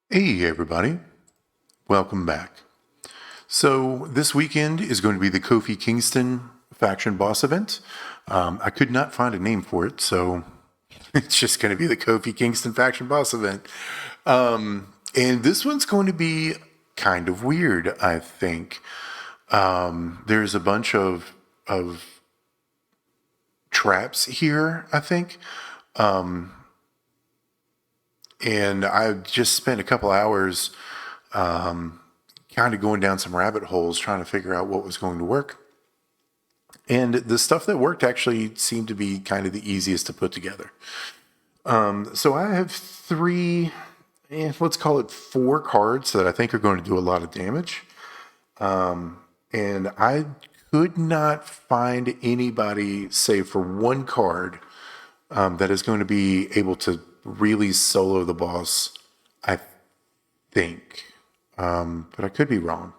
Hey everybody, welcome back. So this weekend is going to be the Kofi Kingston Faction Boss event. I could not find a name for it, so it's just going to be the Kofi Kingston Faction Boss event. And this one's going to be kind of weird, I think. There's a bunch of traps here, I think. And I just spent a couple hours kind of going down some rabbit holes trying to figure out what was going to work. And the stuff that worked actually seemed to be kind of the easiest to put together. So I have three, let's call it four cards that I think are going to do a lot of damage. And I could not find anybody, save for one card, that is going to be able to really solo the boss, I think. But I could be wrong.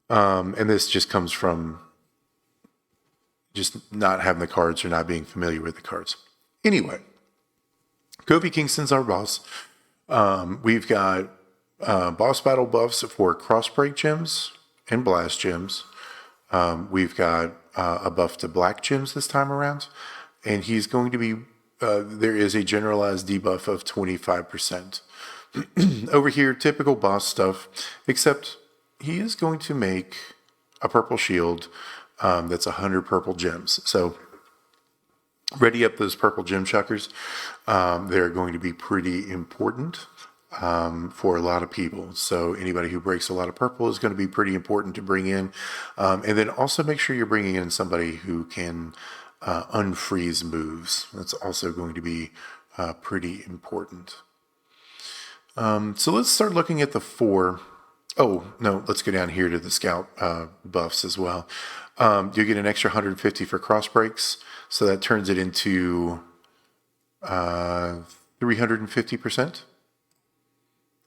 And this just comes from just not having the cards or not being familiar with the cards. Anyway, Kofi Kingston's our boss. We've got boss battle buffs for crossbreak gems and blast gems. We've got a buff to black gems this time around. And he's going to be, there is a generalized debuff of 25%. Over here, typical boss stuff, except he is going to make a purple shield that's 100 purple gems. So ready up those purple gem chuckers. They're going to be pretty important for a lot of people. So anybody who breaks a lot of purple is going to be pretty important to bring in. And then also make sure you're bringing in somebody who can unfreeze moves. That's also going to be pretty important. So let's start looking at the four. Oh, no, let's go down here to the scout buffs as well. You get an extra 150 for cross breaks, so that turns it into 350%.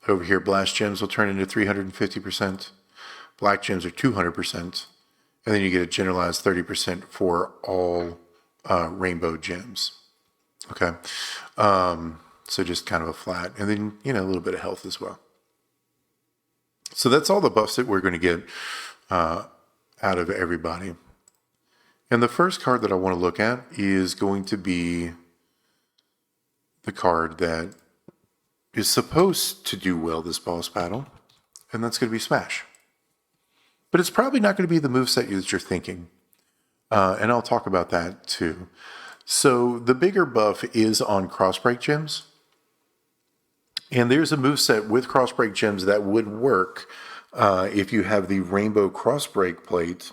Over here, blast gems will turn into 350%. Black gems are 200%. And then you get a generalized 30% for all rainbow gems. Okay. So just kind of a flat. And then, a little bit of health as well. So that's all the buffs that we're going to get out of everybody. And the first card that I want to look at is going to be the card that is supposed to do well this boss battle, and that's going to be Smash. But it's probably not going to be the moveset that you're thinking. And I'll talk about that too. So the bigger buff is on crossbreak gems. And there's a moveset with crossbreak gems that would work if you have the rainbow crossbreak plate.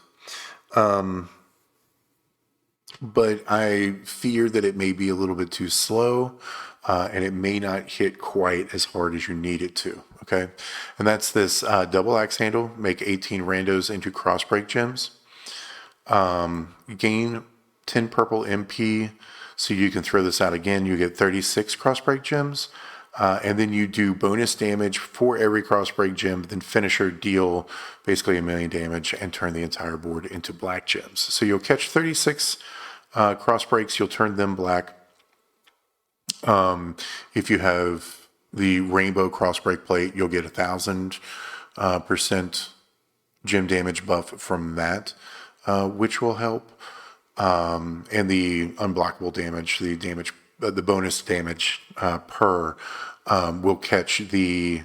But I fear that it may be a little bit too slow, and it may not hit quite as hard as you need it to. Okay, and that's this double axe handle. Make 18 randos into crossbreak gems. Gain 10 purple MP, so you can throw this out again. You get 36 crossbreak gems. And then you do bonus damage for every crossbreak gem, then finisher deal basically 1 million damage and turn the entire board into black gems. So you'll catch 36 crossbreaks, you'll turn them black. If you have the rainbow crossbreak plate, you'll get 1,000% gem damage buff from that, which will help. And the unblockable damage, the bonus damage per will catch the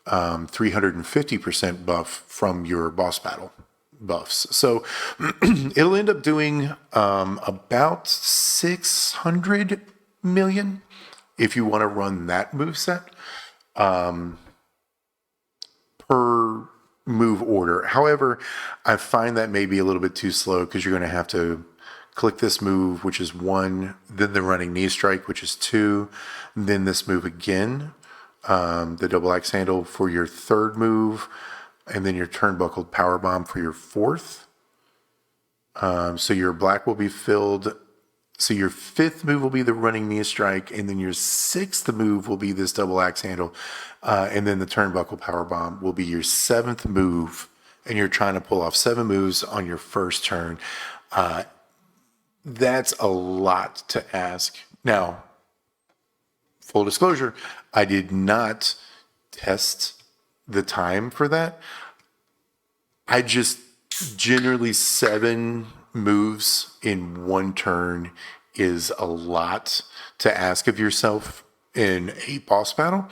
350% buff from your boss battle buffs. So it'll end up doing about 600 million if you want to run that moveset per move order. However, I find that may be a little bit too slow because you're going to have to click this move, which is 1, then the running knee strike, which is 2, then this move again, the double axe handle for your third move, and then your turnbuckled power bomb for your fourth. So your black will be filled. So your fifth move will be the running knee strike, and then your sixth move will be this double axe handle, and then the turnbuckle power bomb will be your seventh move, and you're trying to pull off 7 moves on your first turn. That's a lot to ask. Now, full disclosure, I did not test the time for that. I just generally 7 moves in one turn is a lot to ask of yourself in a boss battle.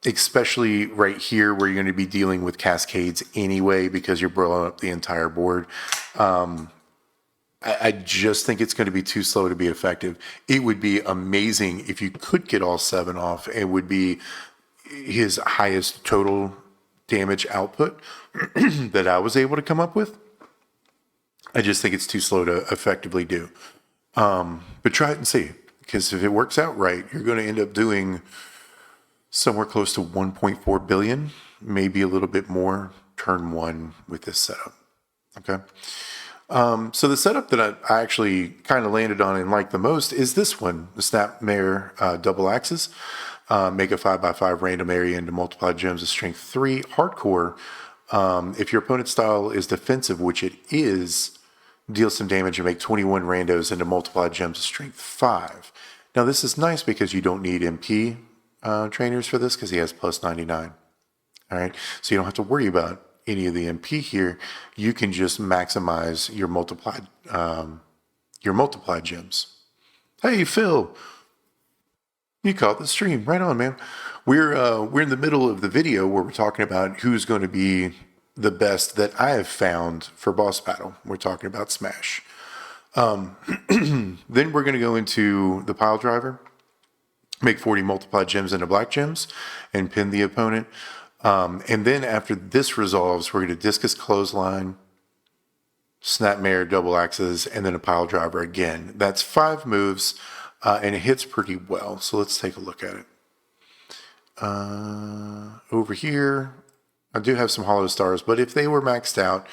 Especially right here where you're going to be dealing with cascades anyway because you're blowing up the entire board. I just think it's going to be too slow to be effective. It would be amazing if you could get all 7 off. It would be his highest total damage output that I was able to come up with. I just think it's too slow to effectively do. But try it and see, because if it works out right, you're going to end up doing somewhere close to 1.4 billion, maybe a little bit more turn 1 with this setup. Okay. So the setup that I actually kind of landed on and like the most is this one, the Snapmare double axes. Make a 5x5 random area into multiplied gems of strength 3. Hardcore, if your opponent's style is defensive, which it is, deal some damage and make 21 randos into multiplied gems of strength 5. Now this is nice because you don't need MP trainers for this because he has plus 99. All right, so you don't have to worry about any of the MP here. You can just maximize your multiplied gems. Hey Phil, you caught the stream. Right on, man. We're in the middle of the video where we're talking about who's going to be the best that I have found for boss battle. We're talking about Smash. Then we're going to go into the pile driver, make 40 multiplied gems into black gems, and pin the opponent. And then after this resolves, we're going to discus clothesline, Snapmare double axes, and then a pile driver again. That's 5 moves. And it hits pretty well. So let's take a look at it. Over here, I do have some hollow stars, but if they were maxed out,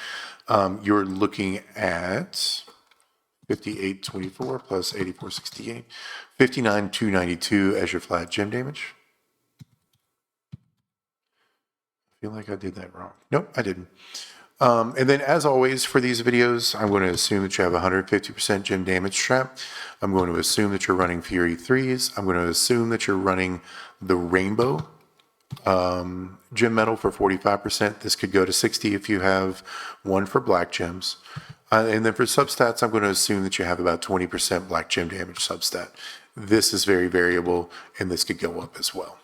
you're looking at 5824 plus 8468, 59292 as your flat gem damage. I feel like I did that wrong. Nope, I didn't. And then as always for these videos, I'm going to assume that you have 150% gem damage trap. I'm going to assume that you're running Fury 3s. I'm going to assume that you're running the Rainbow gem metal for 45%. This could go to 60 if you have one for black gems. And then for substats, I'm going to assume that you have about 20% black gem damage substat. This is very variable, and this could go up as well.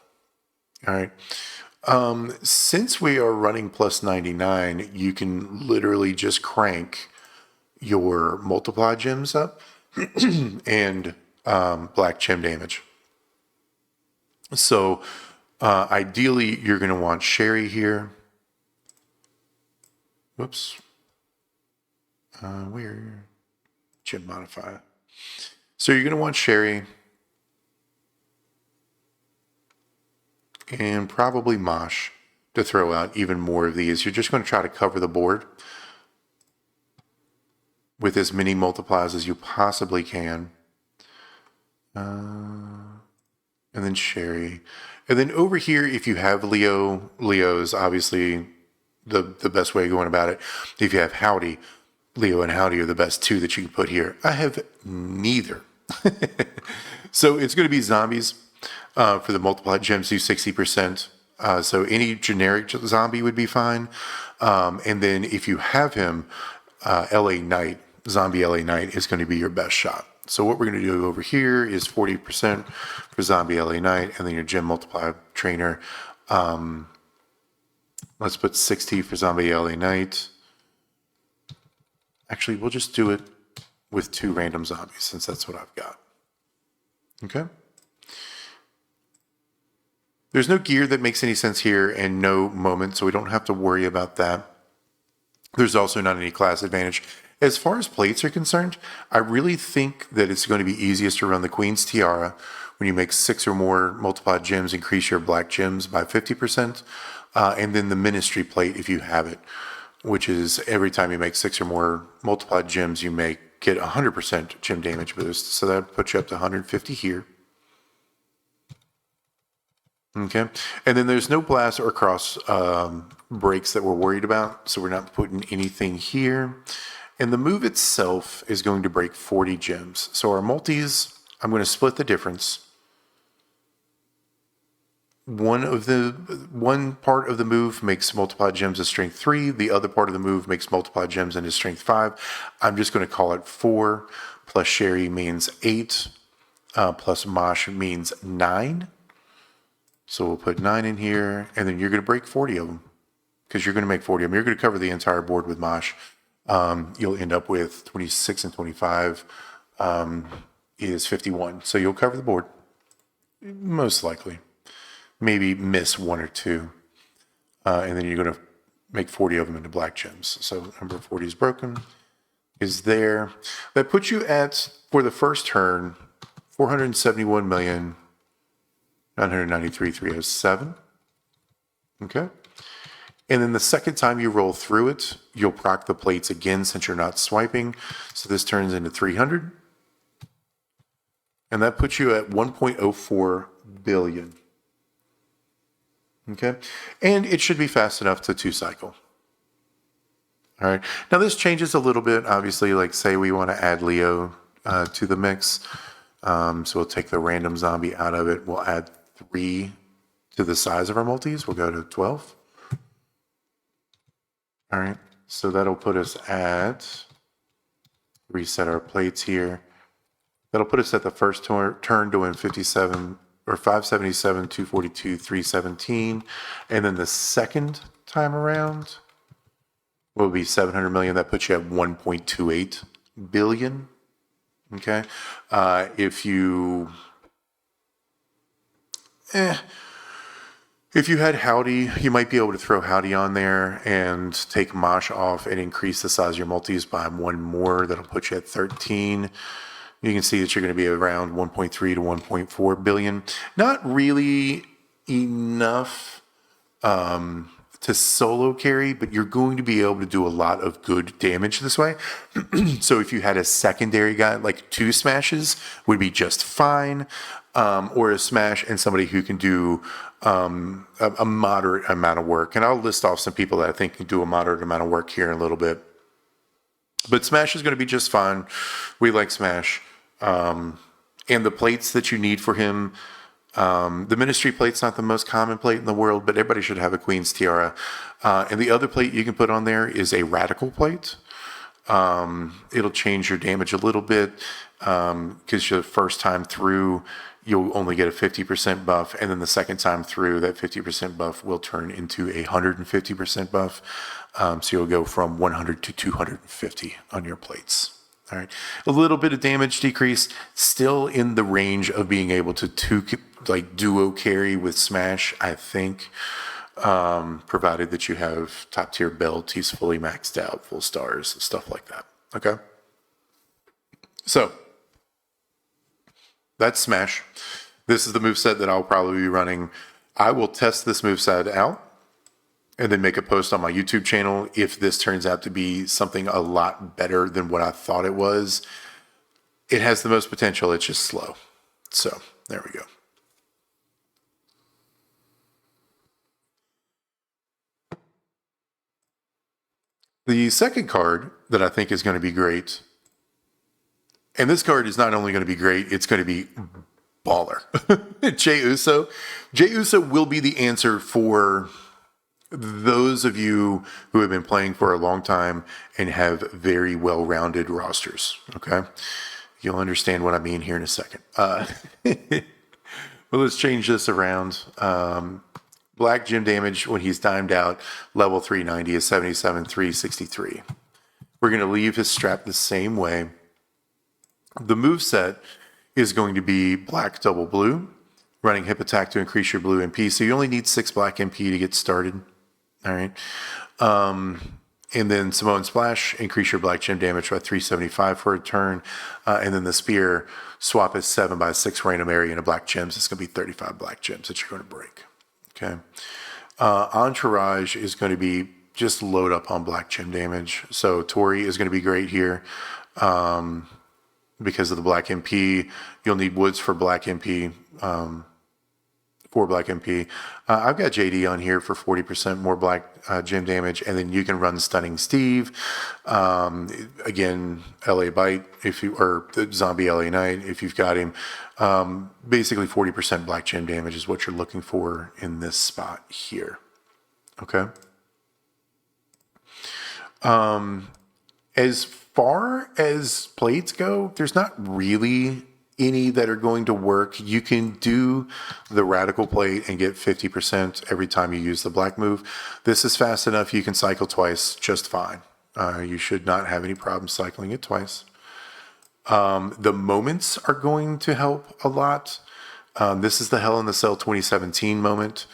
All right. Since we are running plus 99, you can literally just crank your multiply gems up and black gem damage. So ideally, you're going to want Sherry here. Whoops. Where? Gem modifier. So you're going to want Sherry. And probably Mosh to throw out even more of these. You're just going to try to cover the board with as many multiplies as you possibly can. And then Sherry. And then over here, if you have Leo's obviously the best way of going about it. If you have Howdy, Leo and Howdy are the best 2 that you can put here. I have neither. So it's going to be zombies. For the multiplied gems, do 60%. So any generic zombie would be fine. And then if you have him, LA Knight, zombie LA Knight is going to be your best shot. So what we're going to do over here is 40% for zombie LA Knight, and then your gem multiply trainer. Let's put 60 for zombie LA Knight. Actually, we'll just do it with 2 random zombies since that's what I've got. Okay. There's no gear that makes any sense here and no moment, so we don't have to worry about that. There's also not any class advantage. As far as plates are concerned, I really think that it's going to be easiest to run the Queen's Tiara. When you make 6 or more multiplied gems, increase your black gems by 50%. And then the Ministry plate, if you have it, which is every time you make 6 or more multiplied gems, you get 100% gem damage boost. So that puts you up to 150 here. Okay, and then there's no blast or cross breaks that we're worried about, so we're not putting anything here. And the move itself is going to break 40 gems. So our multis, I'm going to split the difference. one part of the move makes multiplied gems a strength 3. The other part of the move makes multiplied gems into strength 5. I'm just going to call it 4. Plus Sherry means 8. Plus Mosh means 9. So we'll put 9 in here, and then you're going to break 40 of them because you're going to make 40 of them. You're going to cover the entire board with Mosh. You'll end up with 26 and 25 is 51. So you'll cover the board, most likely. Maybe miss 1 or 2. And then you're going to make 40 of them into black gems. So number 40 is broken, is there. That puts you at, for the first turn, 471,993,307. Okay. And then the second time you roll through it, you'll proc the plates again since you're not swiping. So this turns into 300. And that puts you at 1.04 billion. Okay. And it should be fast enough to 2-cycle. All right. Now this changes a little bit. Obviously, like say we want to add Leo to the mix. So we'll take the random zombie out of it. We'll add 3 to the size of our multis. We'll go to 12. All right. So that'll put us at, reset our plates here. That'll put us at the first turn doing 57 or 577, 242, 317. And then the second time around will be 700 million. That puts you at 1.28 billion. Okay. If you had Howdy, you might be able to throw Howdy on there and take Mosh off and increase the size of your multis by 1 more. That'll put you at 13. You can see that you're going to be around 1.3 to 1.4 billion. Not really enough to solo carry, but you're going to be able to do a lot of good damage this way. So if you had a secondary guy, like 2 smashes would be just fine, or a smash and somebody who can do a moderate amount of work. And I'll list off some people that I think can do a moderate amount of work here in a little bit. But Smash is going to be just fine. We like Smash. And the plates that you need for him, the Ministry plate's not the most common plate in the world, but everybody should have a Queen's Tiara. And the other plate you can put on there is a Radical plate. It'll change your damage a little bit because the first time through, you'll only get a 50% buff, and then the second time through, that 50% buff will turn into a 150% buff. So you'll go from 100 to 250 on your plates. All right, a little bit of damage decrease, still in the range of being able to duo carry with Smash, I think, provided that you have top tier belt, he's fully maxed out, full stars, stuff like that. Okay, so that's Smash. This is the moveset that I'll probably be running. I will test this moveset out and then make a post on my YouTube channel if this turns out to be something a lot better than what I thought it was. It has the most potential, it's just slow. So, there we go. The second card that I think is going to be great, and this card is not only going to be great, it's going to be baller. Jey Uso. Jey Uso will be the answer for those of you who have been playing for a long time and have very well-rounded rosters, okay? You'll understand what I mean here in a second. Well, let's change this around. Black gem damage when he's timed out, level 390 is 77,363. We're going to leave his strap the same way. The moveset is going to be black double blue, running hip attack to increase your blue MP. So you only need 6 black MP to get started. All right. And then Samoan Splash, increase your black gem damage by 375 for a turn. And then the Spear, swap is 7 by 6 random area into black gems. It's going to be 35 black gems that you're going to break. Okay. Entourage is going to be just load up on black gem damage. So Tori is going to be great here. Because of the black MP, you'll need woods for black MP. for black MP. I've got JD on here for 40% more black gem damage, and then you can run Stunning Steve. Again, LA Bite, or the Zombie LA Knight, if you've got him. Basically 40% black gem damage is what you're looking for in this spot here. Okay. As far as plates go, there's not really any that are going to work. You can do the radical plate and get 50% every time you use the black move. This is fast enough. You can cycle twice just fine. You should not have any problem cycling it twice. The moments are going to help a lot. This is the Hell in the Cell 2017 moment.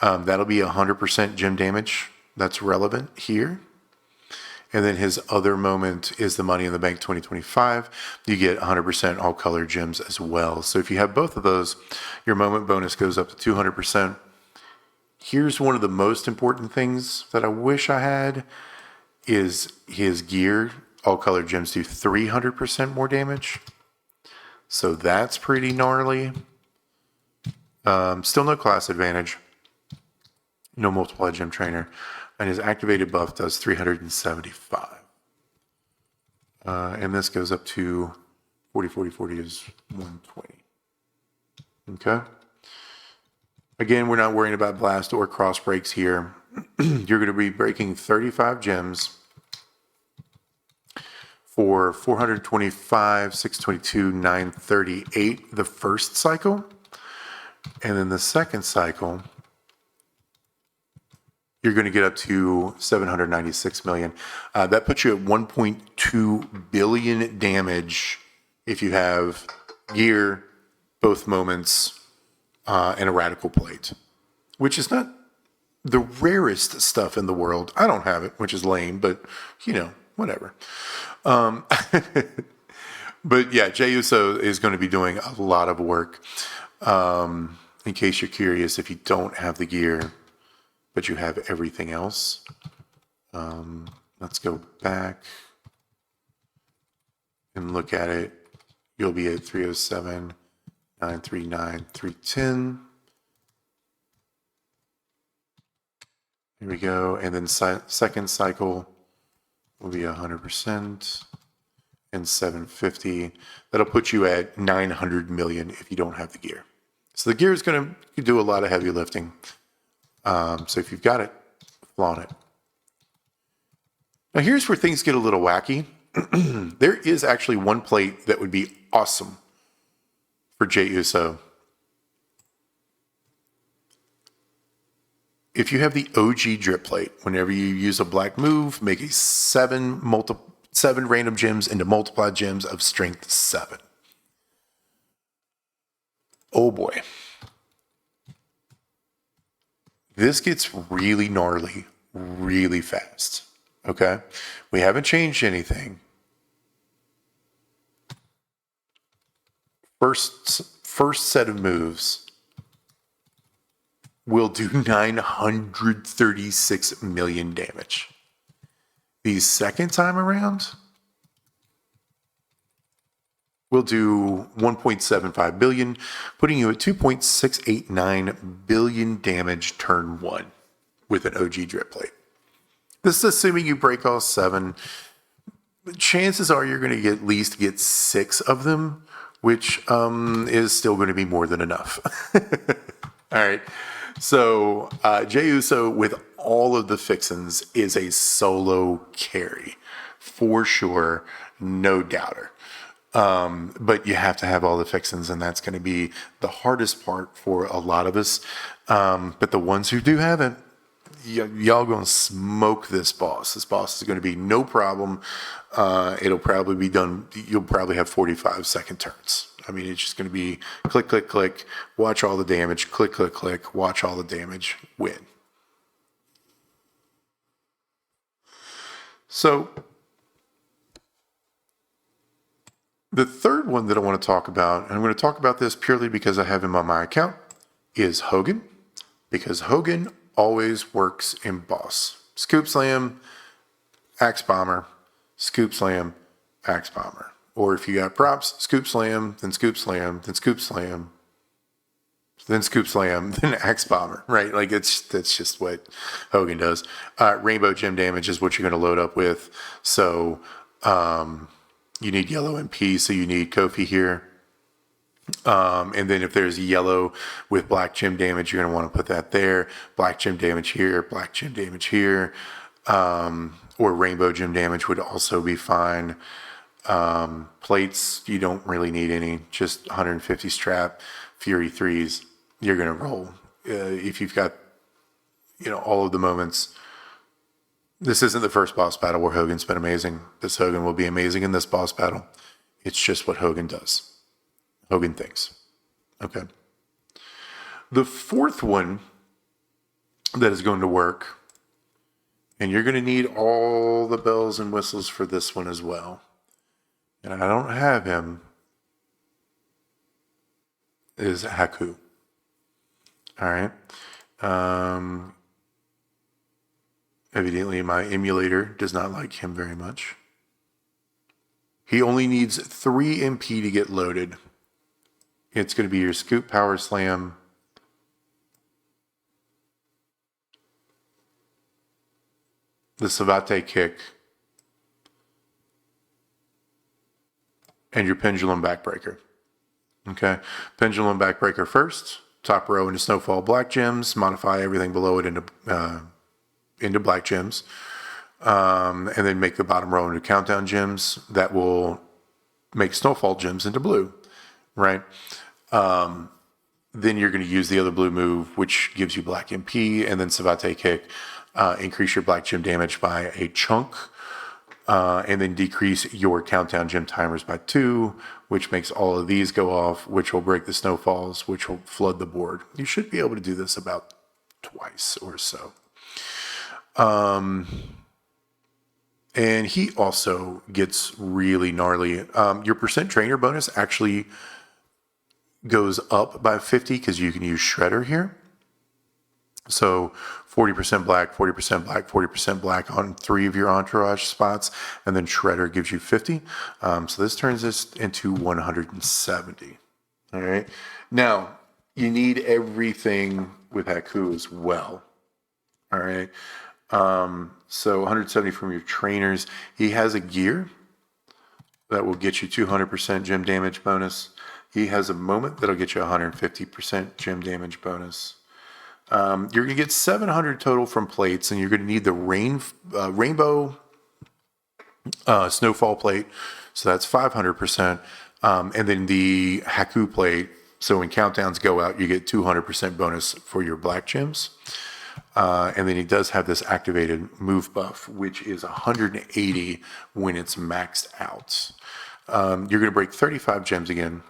That'll be 100% gem damage. That's relevant here. And then his other moment is the Money in the Bank 2025. You get 100% all color gems as well. So if you have both of those, your moment bonus goes up to 200%. Here's one of the most important things that I wish I had is his gear. All color gems do 300% more damage. So that's pretty gnarly. Still no class advantage. No multiply gem trainer. And his activated buff does 375. And this goes up to 40, 40, 40 is 120. Okay. Again, we're not worrying about blast or cross breaks here. You're going to be breaking 35 gems for 425, 622, 938 the first cycle. And then the second cycle, you're going to get up to 796 million. That puts you at 1.2 billion damage if you have gear, both moments, and a radical plate, which is not the rarest stuff in the world. I don't have it, which is lame, but whatever. But yeah, Jey Uso is going to be doing a lot of work. In case you're curious, if you don't have the gear, but you have everything else. Let's go back and look at it. You'll be at 307, 939, 310. Here we go. And then second cycle will be 100% and 750. That'll put you at 900 million if you don't have the gear. So the gear is going to do a lot of heavy lifting. So if you've got it, flaunt it. Now here's where things get a little wacky. There is actually one plate that would be awesome for Jey Uso. If you have the OG drip plate, whenever you use a black move, make a 7 random gems into multiplied gems of strength 7. Oh boy. This gets really gnarly, really fast. Okay? We haven't changed anything. First set of moves will do 936 million damage. The second time around will do 1.75 billion, putting you at 2.689 billion damage turn 1 with an OG drip plate. This is assuming you break all 7. Chances are you're going to at least get 6 of them, which is still going to be more than enough. All right. So Jey Uso with all of the fixins is a solo carry for sure, no doubter. But you have to have all the fixins, and that's going to be the hardest part for a lot of us. But the ones who do have it, y'all going to smoke this boss. This boss is going to be no problem. It'll probably be done. You'll probably have 45-second turns. I mean, it's just going to be click, click, click, watch all the damage, click, click, click, watch all the damage, win. So the third one that I want to talk about, and I'm going to talk about this purely because I have him on my account, is Hogan. Because Hogan always works in boss. Scoop slam, axe bomber, scoop slam, axe bomber. Or if you got props, scoop slam, then scoop slam, then scoop slam, then Scoop Slam, then Axe Bomber, right? Like that's just what Hogan does. Rainbow Gem Damage is what you're going to load up with. So you need yellow MP, so you need Kofi here. And then if there's yellow with black gem damage, you're going to want to put that there. Black gem damage here, black gem damage here. Or rainbow gem damage would also be fine. Plates, you don't really need any. Just 150 strap, Fury 3s. You're going to roll. If you've got, all of the moments. This isn't the first boss battle where Hogan's been amazing. This Hogan will be amazing in this boss battle. It's just what Hogan does. Hogan thinks. Okay. The fourth one that is going to work, and you're going to need all the bells and whistles for this one as well, and I don't have him, is Haku. All right. Evidently, my emulator does not like him very much. He only needs 3 MP to get loaded. It's going to be your Scoop Power Slam, the Savate Kick, and your Pendulum Backbreaker. Okay, Pendulum Backbreaker first, top row into Snowfall Black Gems, modify everything below it into Black Gems, and then make the bottom row into Countdown Gems. That will make Snowfall Gems into blue, right? Then you're going to use the other blue move, which gives you black MP, and then Savate Kick, increase your black gem damage by a chunk, and then decrease your countdown gem timers by 2, which makes all of these go off, which will break the snowfalls, which will flood the board. You should be able to do this about twice or so. And he also gets really gnarly. Your percent trainer bonus actually goes up by 50 because you can use Shredder here. So 40% black, 40% black, 40% black on 3 of your entourage spots, and then Shredder gives you 50. So this turns this into 170. All right. Now, you need everything with Haku as well. All right. So 170 from your trainers. He has a gear that will get you 200% gem damage bonus. He has a moment that'll get you 150% gem damage bonus. You're going to get 700 total from plates, and you're going to need the rainbow snowfall plate. So that's 500%. And then the Haku plate. So when countdowns go out, you get 200% bonus for your black gems. And then he does have this activated move buff, which is 180 when it's maxed out. You're going to break 35 gems again.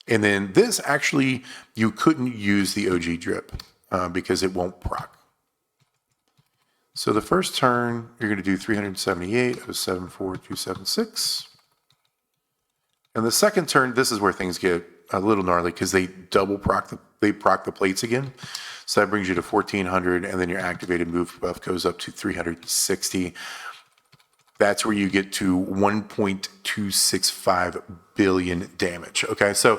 And then this actually, you couldn't use the OG drip because it won't proc. So the first turn, you're going to do 378, 074276. And the second turn, this is where things get a little gnarly because they double proc the plates again. So that brings you to 1400, and then your activated move buff goes up to 360. That's where you get to 1.265 billion damage. Okay, so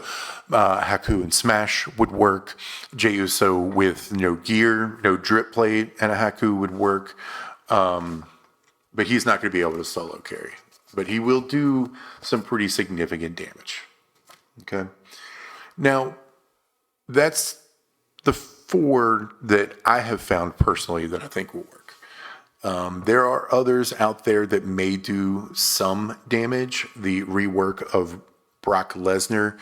Haku and Smash would work. Jey Uso with no gear, no drip plate, and a Haku would work. But he's not going to be able to solo carry. But he will do some pretty significant damage. Okay, now that's the 4 that I have found personally that I think will work. There are others out there that may do some damage. The rework of Brock Lesnar,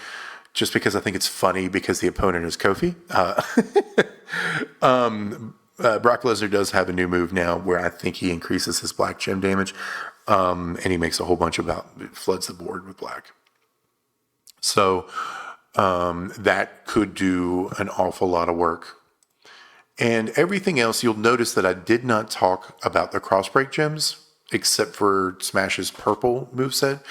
just because I think it's funny because the opponent is Kofi. Brock Lesnar does have a new move now where I think he increases his black gem damage, and he makes a whole bunch floods the board with black. So that could do an awful lot of work. And everything else, you'll notice that I did not talk about the crossbreak gems, except for Smash's purple moveset.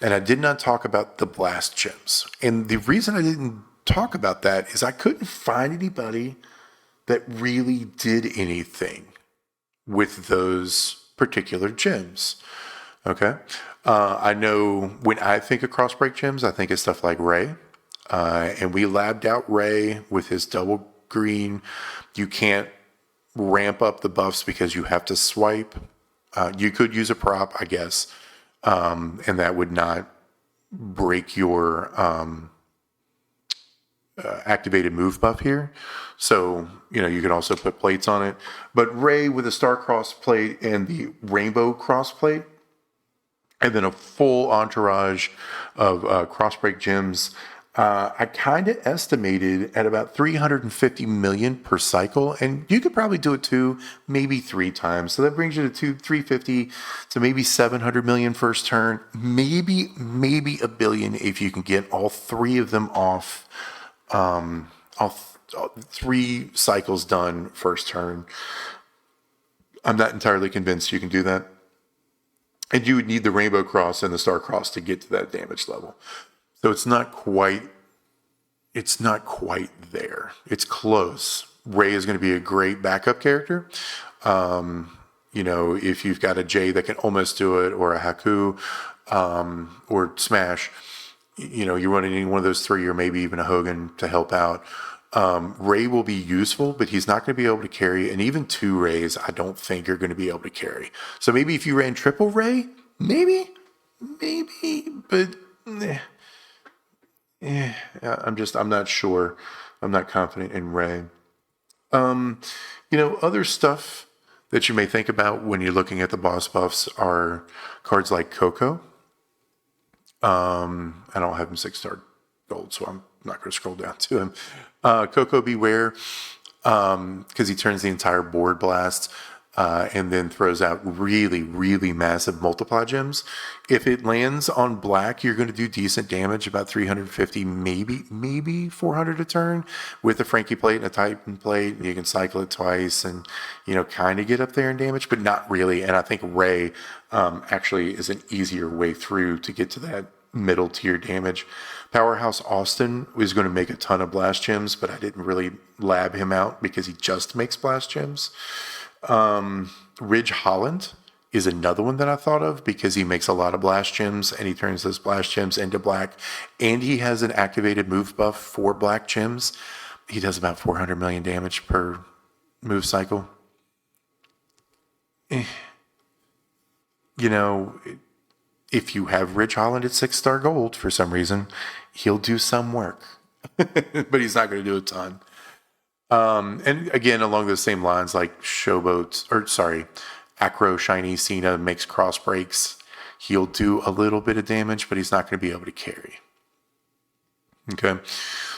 And I did not talk about the blast gems. And the reason I didn't talk about that is I couldn't find anybody that really did anything with those particular gems. Okay? I know when I think of crossbreak gems, I think of stuff like Ray. and we labbed out Ray with his double green. You can't ramp up the buffs because you have to swipe. You could use a prop, I guess, and that would not break your activated move buff here. So, you can also put plates on it. But Ray with a star cross plate and the rainbow cross plate, and then a full entourage of cross break gems, I kind of estimated at about 350 million per cycle, and you could probably do it 2, maybe 3 times. So that brings you to 350 to maybe 700 million first turn, maybe a billion if you can get all 3 of them off, all 3 cycles done first turn. I'm not entirely convinced you can do that. And you would need the Rainbow Cross and the Star Cross to get to that damage level. So it's not quite there. It's close. Ray is going to be a great backup character. If you've got a Jay that can almost do it, or a Haku, or Smash, you're running any one of those 3, or maybe even a Hogan to help out. Ray will be useful, but he's not going to be able to carry, and even 2 Rays I don't think are going to be able to carry. So maybe if you ran triple Ray, maybe, but I'm not sure. I'm not confident in Ray. Other stuff that you may think about when you're looking at the boss buffs are cards like Coco. I don't have him 6-star gold, so I'm not going to scroll down to him. Coco Beware, because he turns the entire board blast, and then throws out really, really massive multiply gems. If it lands on black, you're going to do decent damage, about 350, maybe 400 a turn, with a Frankie plate and a Titan plate. You can cycle it twice and, kind of get up there in damage, but not really. And I think Ray actually is an easier way through to get to that middle tier damage. Powerhouse Austin is going to make a ton of blast gems, but I didn't really lab him out because he just makes blast gems. Ridge Holland is another one that I thought of because he makes a lot of blast gems and he turns those blast gems into black, and he has an activated move buff for black gems. He does about 400 million damage per move cycle. If you have Ridge Holland at 6-star gold for some reason, he'll do some work, but he's not going to do a ton. And again, along those same lines, like Acro Shiny Cena makes cross breaks. He'll do a little bit of damage, but he's not going to be able to carry. Okay.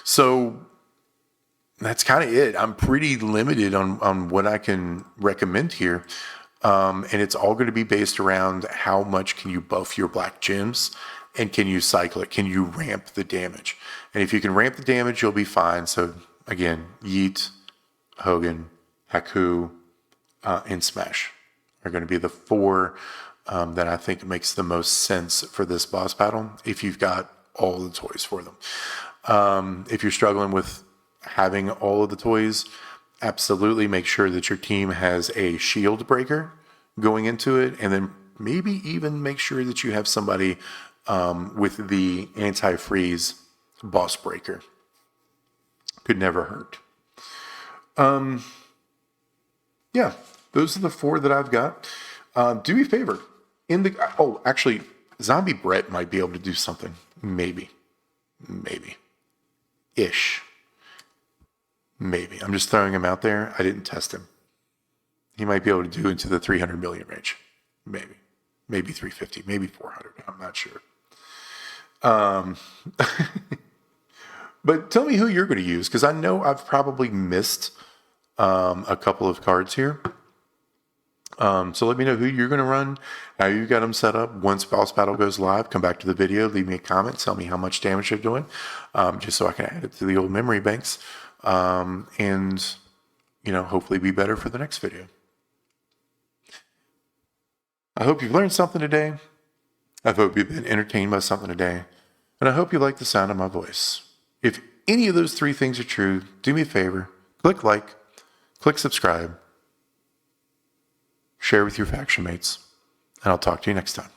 So that's kind of it. I'm pretty limited on what I can recommend here. And it's all going to be based around how much can you buff your black gems, and can you cycle it? Can you ramp the damage? And if you can ramp the damage, you'll be fine. So again, Yeet, Hogan, Haku, and Smash are going to be the 4 that I think makes the most sense for this boss battle if you've got all the toys for them. If you're struggling with having all of the toys, absolutely make sure that your team has a shield breaker going into it, and then maybe even make sure that you have somebody with the anti-freeze boss breaker. Could never hurt. Yeah, those are the 4 that I've got. Do me a favor. Actually, Zombie Brett might be able to do something. Maybe. Ish. Maybe. I'm just throwing him out there. I didn't test him. He might be able to do into the 300 million range. Maybe. Maybe 350. Maybe 400. I'm not sure. But tell me who you're going to use, because I know I've probably missed a couple of cards here. So let me know who you're going to run, how you got them set up. Once Boss Battle goes live, come back to the video, leave me a comment, tell me how much damage you're doing, just so I can add it to the old memory banks, and hopefully be better for the next video. I hope you've learned something today. I hope you've been entertained by something today, and I hope you like the sound of my voice. If any of those 3 things are true, do me a favor, click like, click subscribe, share with your faction mates, and I'll talk to you next time.